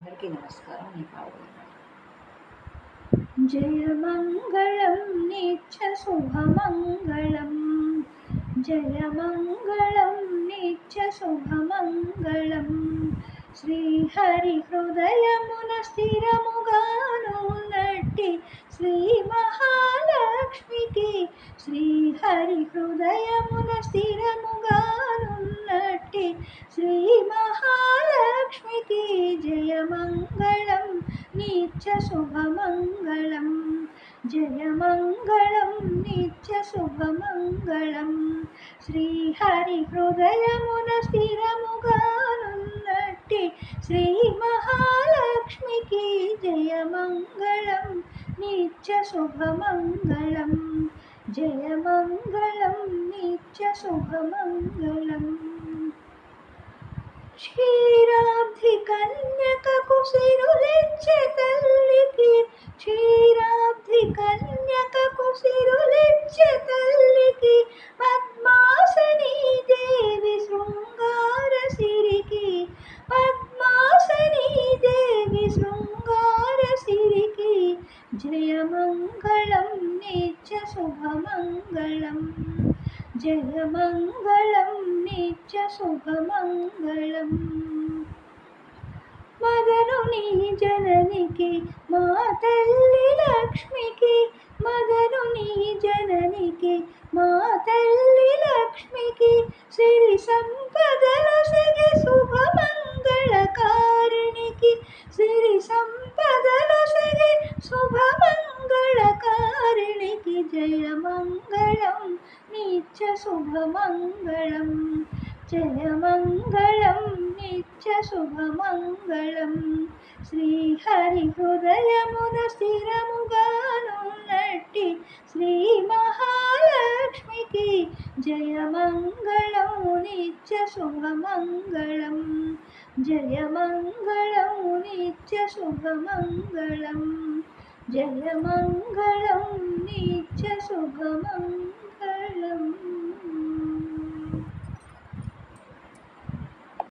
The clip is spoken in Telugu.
అందరికీ నమస్కారం. నేను పాల్గొన్నాను. జయ మంగళం నిత్య శుభమంగళం, జయ మంగళం నిత్య శుభమంగళం. శ్రీహరి హృదయమున స్థిరముగానున్నట్టి శ్రీ మహాలక్ష్మికి, శ్రీహరి హృదయమున స్థిరముగానున్నట్టి శ్రీ మహాలక్ష్మికి జయ మంగళం నిత్య శుభమంగళం, జయ మంగళం నిత్య శుభమంగళం. శ్రీహరి హృదయమున స్థిరముగానున్నట్టి శ్రీ మహాలక్ష్మికి జయ మంగళం నిత్య శుభమంగళం, జయ మంగళం నిత్య శుభమంగళం. క్షీరాబ్ధి కన్యకకు సిరులిచ్చే తల్లికి, క్షీరాబ్ధి కన్యకకు సిరులిచ్చే తల్లికి, పద్మాసని దేవి శృంగార సిరికి, పద్మాసని దేవి శృంగార సిరికి జయ మంగళం నిత్య శుభమంగళం, జయ మంగళం నిత్య శుభమంగళం. మదనుని జననికి మా తల్లి లక్ష్మికి, మదనుని జననికి మా తల్లి లక్ష్మికి సిరి సంపదలొసగే శుభమంగళకారిణికి, సిరి సంపదలొసగే శుభమంగళకారిణికి జయ మంగళం నిత్య శుభమంగళం, జయ మంగళం నిత్య శుభమంగళం. శ్రీహరి హృదయమున స్థిరముగానున్నట్టి శ్రీ మహాలక్ష్మికి జయ మంగళం నిత్య శుభమంగళం, జయ మంగళం నిత్య శుభమంగళం, జయ మంగళం నిత్య శుభమంగళం.